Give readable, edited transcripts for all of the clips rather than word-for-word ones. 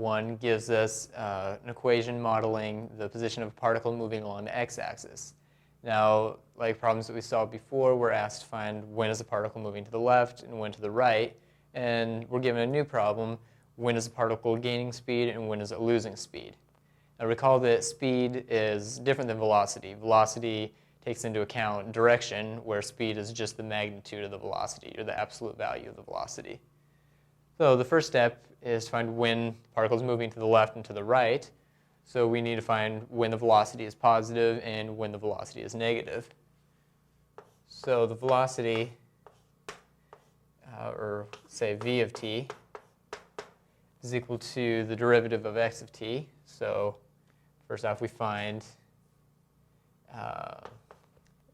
1 gives us an equation modeling the position of a particle moving along the x-axis. Now, like problems that we solved before, we're asked to find when is a particle moving to the left and when to the right. And we're given a new problem, when is a particle gaining speed and when is it losing speed. Now recall that speed is different than velocity. Velocity takes into account direction, where speed is just the magnitude of the velocity, or the absolute value of the velocity. So the first step is to find when the particle is moving to the left and to the right. So we need to find when the velocity is positive and when the velocity is negative. So the velocity, or say v of t, is equal to the derivative of x of t. So first off, we find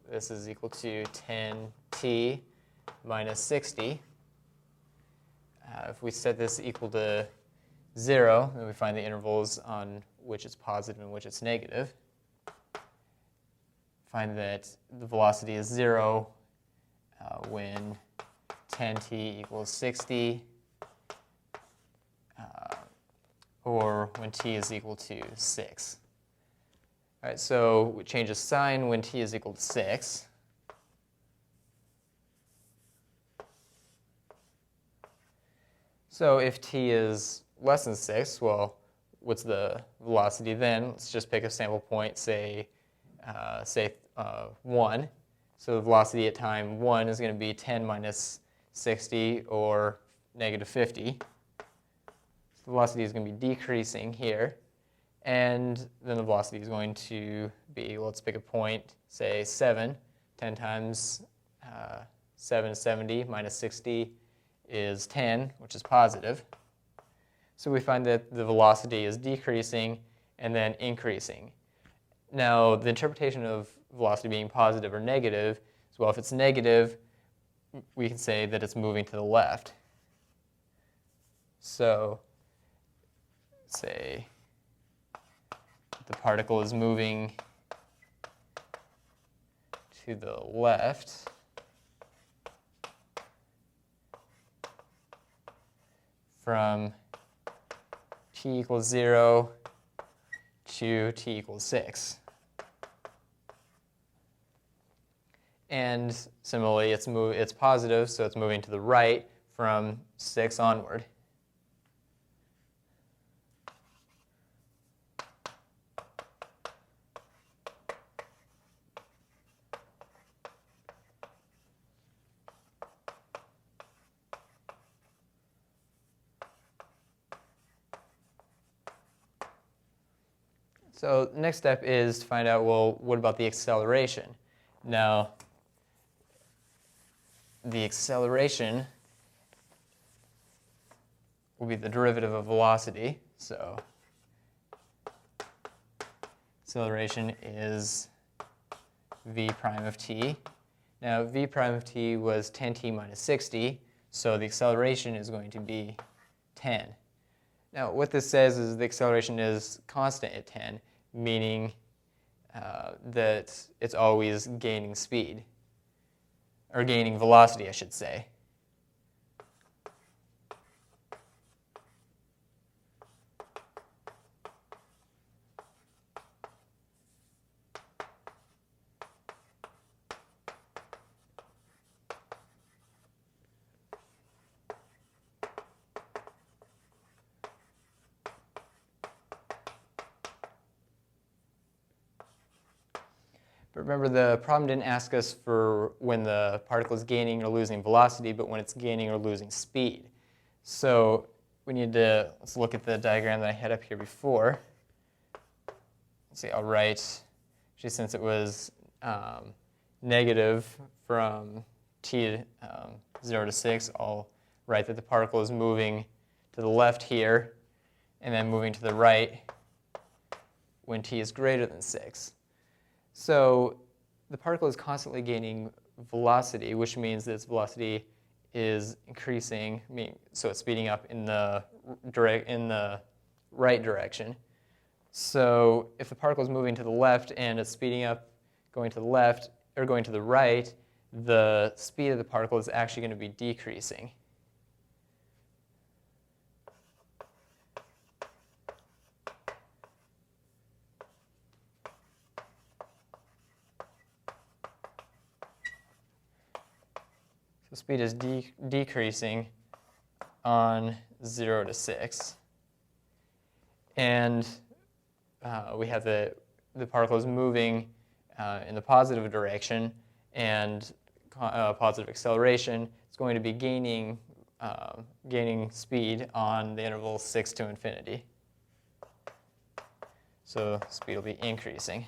this is equal to 10t minus 60. If we set this equal to 0, then we find the intervals on which it's positive and which it's negative. Find that the velocity is 0 when 10t equals 60, or when t is equal to 6. All right, so we change the sign when t is equal to 6. So if t is less than 6, well, what's the velocity then? Let's just pick a sample point, say 1. So the velocity at time 1 is going to be 10 minus 60, or negative 50. So the velocity is going to be decreasing here. And then the velocity is going to be, well, let's pick a point, say 7. 10 times 7 is 70, minus 60 is 10, which is positive. So we find that the velocity is decreasing and then increasing. Now, the interpretation of velocity being positive or negative is, well, if it's negative, we can say that it's moving to the left. So say the particle is moving to the left. From t equals 0 to t equals 6. And similarly, it's positive, so it's moving to the right from 6 onward. So the next step is to find out, well, what about the acceleration? Now, the acceleration will be the derivative of velocity. So acceleration is v prime of t. Now, v prime of t was 10t minus 60, so the acceleration is going to be 10. Now, what this says is the acceleration is constant at 10, meaning that it's always gaining speed, or gaining velocity, I should say. But remember, the problem didn't ask us for when the particle is gaining or losing velocity, but when it's gaining or losing speed. So we need to, let's look at the diagram that I had up here before. Let's see, I'll write, actually since it was negative from t 0 to 6, I'll write that the particle is moving to the left here, and then moving to the right when t is greater than 6. So the particle is constantly gaining velocity, which means that its velocity is increasing, so it's speeding up in the right direction. So if the particle is moving to the left and it's speeding up going to the left or going to the right, the speed of the particle is actually going to be decreasing. So speed is decreasing on 0 to 6. And we have the particles moving in the positive direction, and positive acceleration. It's going to be gaining speed on the interval 6 to infinity. So speed will be increasing.